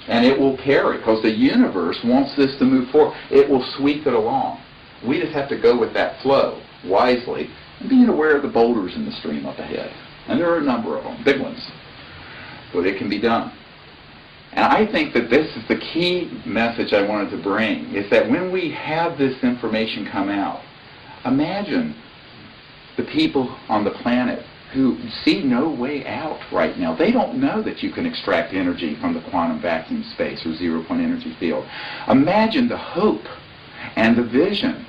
And it will carry, because the universe wants this to move forward. It will sweep it along. We just have to go with that flow wisely and being aware of the boulders in the stream up ahead. And there are a number of them, big ones. But it can be done. And I think that this is the key message I wanted to bring, is that when we have this information come out, imagine the people on the planet who see no way out right now. They don't know that you can extract energy from the quantum vacuum space or zero-point energy field. Imagine the hope and the vision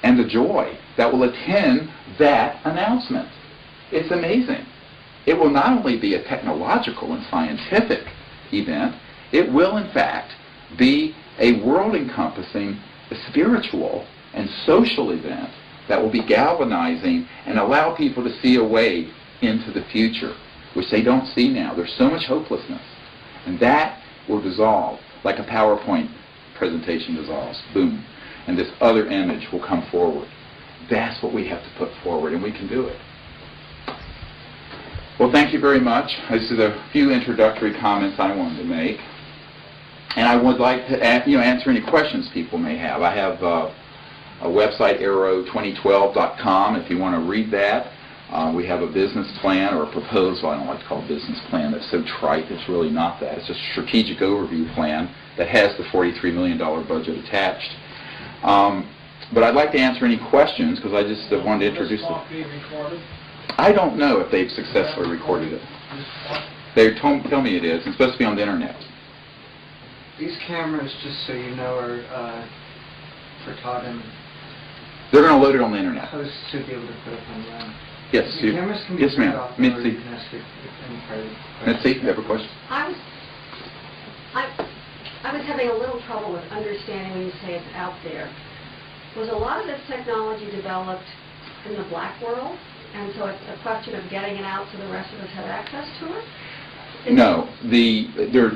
and the joy that will attend that announcement. It's amazing. It will not only be a technological and scientific event, it will in fact be a world-encompassing, spiritual and social event that will be galvanizing and allow people to see a way into the future, which they don't see now. There's so much hopelessness. And that will dissolve like a PowerPoint presentation dissolves. Boom. And this other image will come forward. That's what we have to put forward, and we can do it. Well, thank you very much. This is a few introductory comments I wanted to make. And I would like to answer any questions people may have. I have a website, AERO2012.com, if you want to read that. We have a business plan, or a proposal. I don't like to call it business plan. That's so trite. It's really not that. It's a strategic overview plan that has the $43 million budget attached. But I'd like to answer any questions, because I just wanted to introduce them. I don't know if they've successfully recorded it. They tell me it is. It's supposed to be on the internet. These cameras, just so you know, are for Todd and They're going to load it on the internet. hosts to be able to put up online. Yes. The cameras can be Yes, turned ma'am. off, or Mitzi. you can ask if any private Mitzi, questions. you have a question? I was having a little trouble with understanding when you say it's out there. Was a lot of this technology developed in the black world? And so it's a question of getting it out so the rest of us have access to it? No.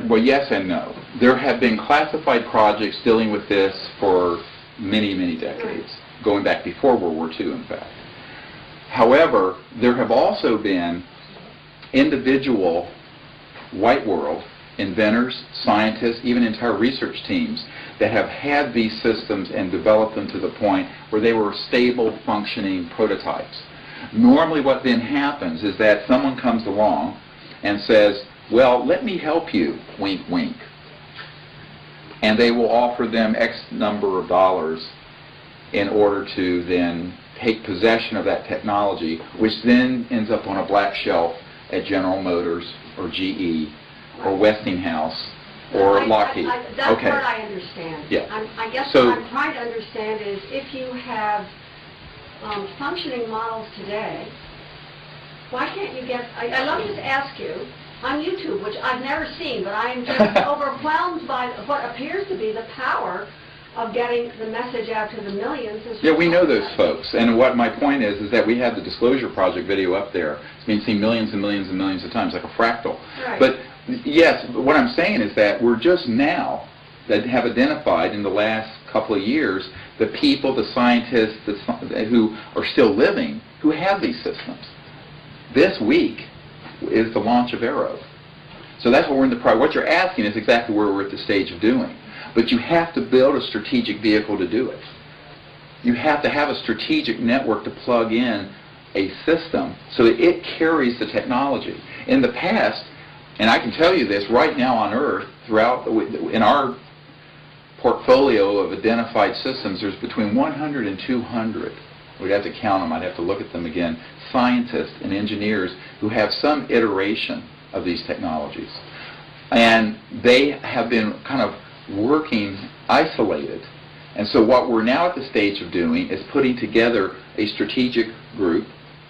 Well, yes and no. There have been classified projects dealing with this for many, many decades, going back before World War II, in fact. However, there have also been individual white world inventors, scientists, even entire research teams that have had these systems and developed them to the point where they were stable, functioning prototypes. Normally what then happens is that someone comes along and says, well, let me help you, wink, wink. And they will offer them X number of dollars in order to then take possession of that technology, which then ends up on a black shelf at General Motors or GE or Westinghouse or Lockheed. That part I understand. Yeah. I guess So- what I'm trying to understand is if you have functioning models today, why can't you get... let me just ask you, on YouTube, which I've never seen, but I am just overwhelmed by what appears to be the power of getting the message out to the millions. Yeah, we know those folks. And what my point is that we have the Disclosure Project video up there. It's been seen millions and millions and millions of times, like a fractal. Right. But yes, what I'm saying is that we're just now that have identified in the last couple of years the people, the scientists who are still living, who have these systems. This week is the launch of AERO. So that's what we're in the what you're asking is exactly where we're at the stage of doing. But you have to build a strategic vehicle to do it. You have to have a strategic network to plug in a system so that it carries the technology. In the past, and I can tell you this, right now on Earth, in our portfolio of identified systems, there's between 100 and 200. We'd have to count them, I'd have to look at them again, scientists and engineers who have some iteration of these technologies. And they have been kind of working isolated. And so what we're now at the stage of doing is putting together a strategic group.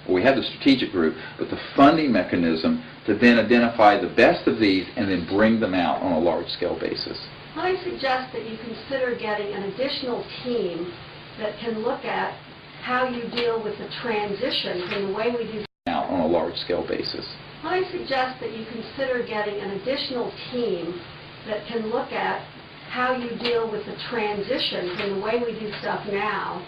We have the strategic group, but the funding mechanism to then identify the best of these and then bring them out on a large-scale basis. I suggest that you consider getting an additional team that can look at how you deal with the transition from the way we do out on a large-scale basis. I suggest that you consider getting an additional team that can look at how you deal with the transition from the way we do stuff now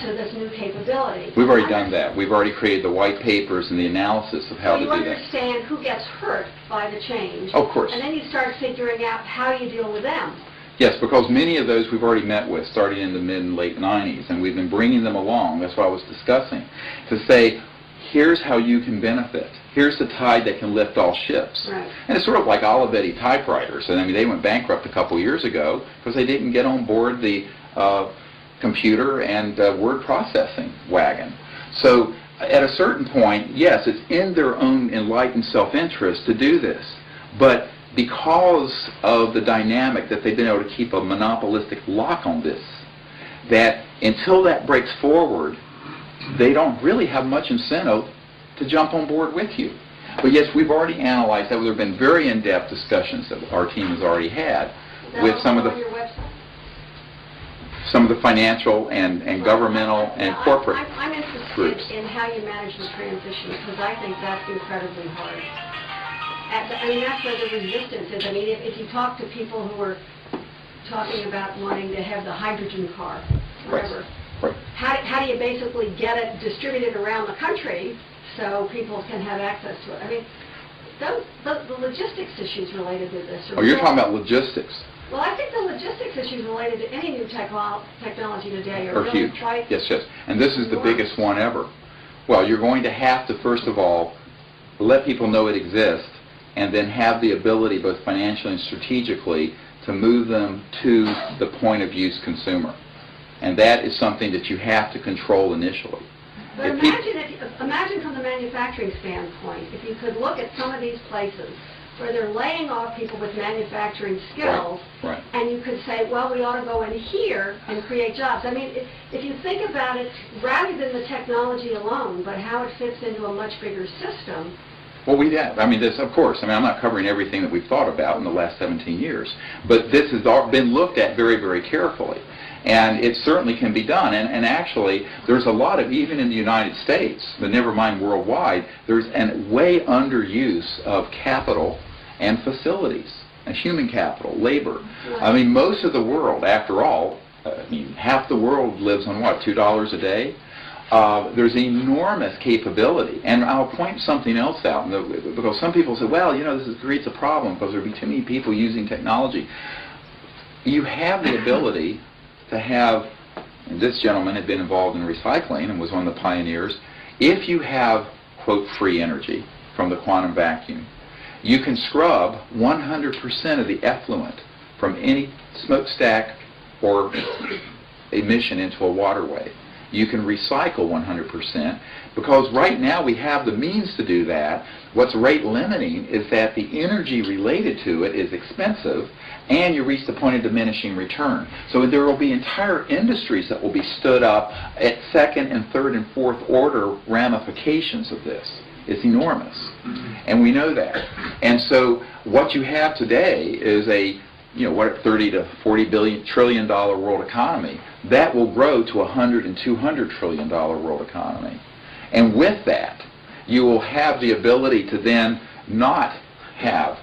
to this new capability. We've already done that. We've already created the white papers and the analysis of how to do that. You understand who gets hurt by the change. Of course. And then you start figuring out how you deal with them. Yes, because many of those we've already met with starting in the mid and late 90s, and we've been bringing them along, that's what I was discussing, to say, here's how you can benefit. Here's the tide that can lift all ships. Right. And it's sort of like Olivetti typewriters. And I mean, they went bankrupt a couple years ago because they didn't get on board the computer and word processing wagon. So at a certain point, yes, it's in their own enlightened self-interest to do this. But because of the dynamic that they've been able to keep a monopolistic lock on this, that until that breaks forward, they don't really have much incentive to jump on board with you. But yes, we've already analyzed that. There have been very in-depth discussions that our team has already had with some of the financial and governmental and corporate I'm interested groups. in how you manage the transition, because I think that's incredibly hard. I mean, that's where the resistance is. I mean, if you talk to people who are talking about wanting to have the hydrogen car, whatever, Right. how do you basically get it distributed around the country so people can have access to it? I mean, the logistics issues related to this are... Oh, you're talking about logistics. Well, I think the logistics issues related to any new technology today are Are really huge. quite... Yes. And this is the enormous. biggest one ever. Well, you're going to have to, first of all, let people know it exists, and then have the ability, both financially and strategically, to move them to the point of use consumer. And that is something that you have to control initially. But imagine from the manufacturing standpoint, if you could look at some of these places where they're laying off people with manufacturing skills, Right. and you could say, well, we ought to go in here and create jobs. I mean, if you think about it, rather than the technology alone, but how it fits into a much bigger system. Well, we have. I mean, this, of course. I mean, I'm not covering everything that we've thought about in the last 17 years, but this has all been looked at very, very carefully. And it certainly can be done. And actually, there's a lot of, even in the United States, but never mind worldwide, there's a way underuse of capital and facilities, and human capital, labor. I mean, most of the world, after all, half the world lives on what, $2 a day? There's enormous capability. And I'll point something else out, because some people say, well, this creates a problem because there'll be too many people using technology. You have the ability to have, and this gentleman had been involved in recycling and was one of the pioneers, if you have, quote, free energy from the quantum vacuum, you can scrub 100% of the effluent from any smokestack or emission into a waterway. You can recycle 100%, because right now we have the means to do that. What's rate limiting is that the energy related to it is expensive, and you reach the point of diminishing return. So there will be entire industries that will be stood up at second and third and fourth order ramifications of this. It's enormous, and we know that. And so what you have today is a 30 to 40 trillion dollar world economy. That will grow to 100 and 200 trillion dollar world economy. And with that, you will have the ability to then not have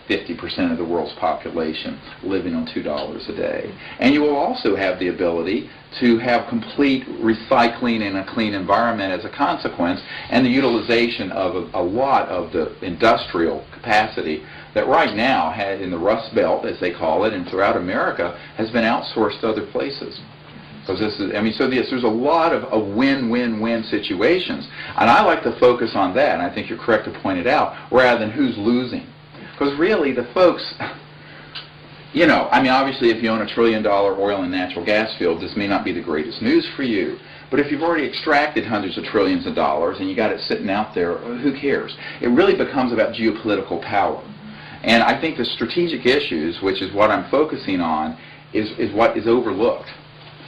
50% of the world's population living on $2 a day. And you will also have the ability to have complete recycling in a clean environment as a consequence, and the utilization of a lot of the industrial capacity that right now in the Rust Belt, as they call it, and throughout America, has been outsourced to other places. Because this is, I mean, so yes, there's a lot of win-win-win situations. And I like to focus on that, and I think you're correct to point it out, rather than who's losing. Because really, the folks, you know, I mean, obviously, if you own $1 trillion oil and natural gas field, this may not be the greatest news for you. But if you've already extracted hundreds of trillions of dollars and you got it sitting out there, who cares? It really becomes about geopolitical power. And I think the strategic issues, which is what I'm focusing on, is what is overlooked.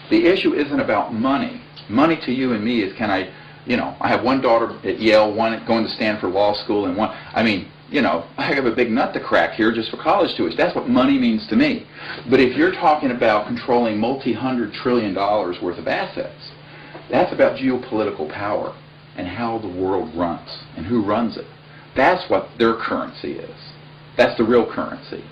The issue isn't about money. Money to you and me is, can I, you know, I have one daughter at Yale, one going to Stanford Law School, and one, I mean, you know, I have a big nut to crack here just for college tuition. That's what money means to me. But if you're talking about controlling multi-hundred trillion dollars worth of assets, that's about geopolitical power and how the world runs and who runs it. That's what their currency is. That's the real currency.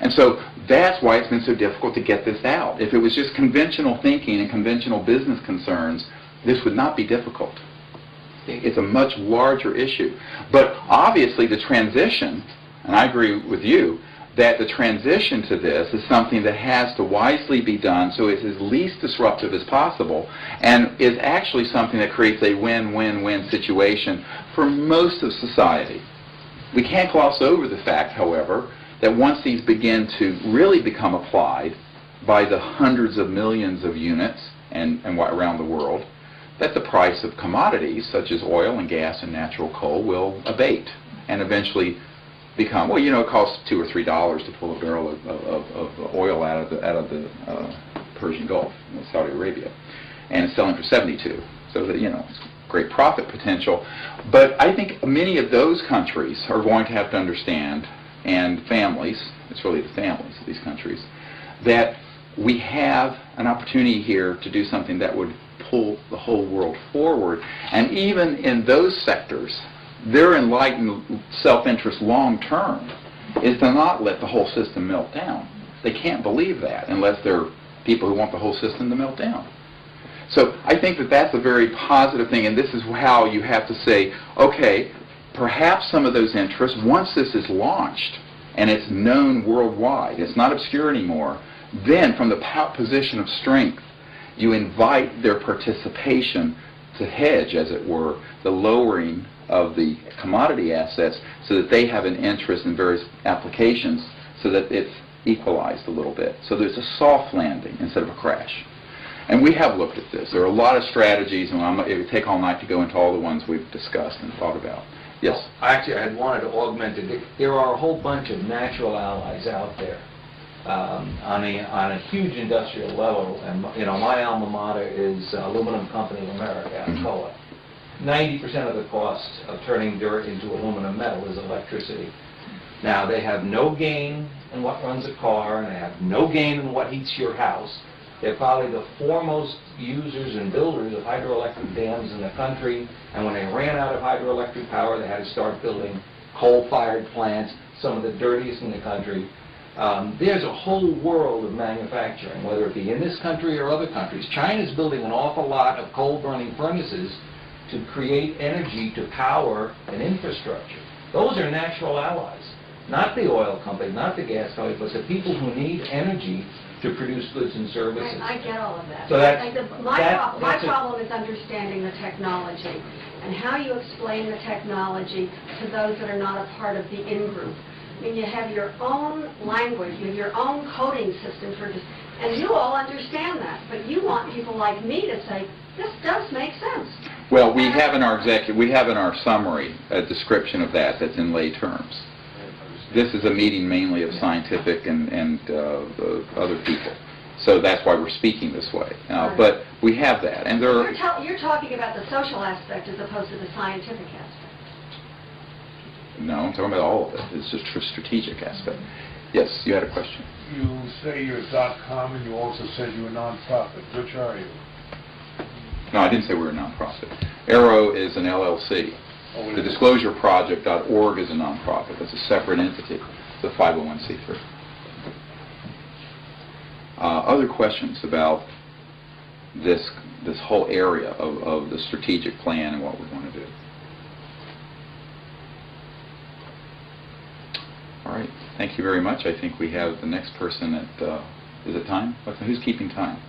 And so that's why it's been so difficult to get this out. If it was just conventional thinking and conventional business concerns, this would not be difficult. It's a much larger issue. But obviously the transition, and I agree with you, that the transition to this is something that has to wisely be done so it's as least disruptive as possible, and is actually something that creates a win-win-win situation for most of society. We can't gloss over the fact, however, that once these begin to really become applied by the hundreds of millions of units and around the world, that the price of commodities such as oil and gas and natural coal will abate and eventually become, well, you know, it costs $2 or $3 to pull a barrel of oil out of the Persian Gulf, Saudi Arabia, and it's selling for 72. So that, you know, it's great profit potential. But I think many of those countries are going to have to understand, and families, it's really the families of these countries, that we have an opportunity here to do something that would pull the whole world forward. And even in those sectors, their enlightened self-interest long-term is to not let the whole system melt down. They can't believe that unless they're people who want the whole system to melt down. So I think that that's a very positive thing, and this is how you have to say, okay, perhaps some of those interests, once this is launched and it's known worldwide, it's not obscure anymore, then from the position of strength, you invite their participation to hedge, as it were, the lowering of the commodity assets so that they have an interest in various applications so that it's equalized a little bit. So there's a soft landing instead of a crash. And we have looked at this. There are a lot of strategies, and it would take all night to go into all the ones we've discussed and thought about. Yes? Well, actually, I had wanted to augment it. There are a whole bunch of natural allies out there on a huge industrial level. And, you know, my alma mater is Aluminum Company of America, Alcoa. 90% of the cost of turning dirt into aluminum metal is electricity. Now, they have no gain in what runs a car, and they have no gain in what heats your house. They're probably the foremost users and builders of hydroelectric dams in the country, and when they ran out of hydroelectric power, they had to start building coal-fired plants, some of the dirtiest in the country. There's a whole world of manufacturing, whether it be in this country or other countries. China's building an awful lot of coal-burning furnaces to create energy to power an infrastructure. Those are natural allies, not the oil companies, not the gas companies, but the people who need energy to produce goods and services. I get all of that. So my problem is understanding the technology and how you explain the technology to those that are not a part of the in-group. I mean, you have your own language, you have your own coding system for this, and you all understand that, but you want people like me to say, this does make sense. Well, we have in our summary a description of that that's in lay terms. This is a meeting mainly of scientific and other people. So that's why we're speaking this way. But we have that. And there are... You're talking about the social aspect as opposed to the scientific aspect. No, I'm talking about all of it. It's just a strategic aspect. Yes, you had a question. You say you're .com and you also said you're a nonprofit. Which are you? No, I didn't say we're a nonprofit. AERO is an LLC. The disclosureproject.org is a nonprofit. That's a separate entity. It's a 501c3. Other questions about this whole area of the strategic plan and what we want to do? All right. Thank you very much. I think we have the next person at, is it time? Who's keeping time?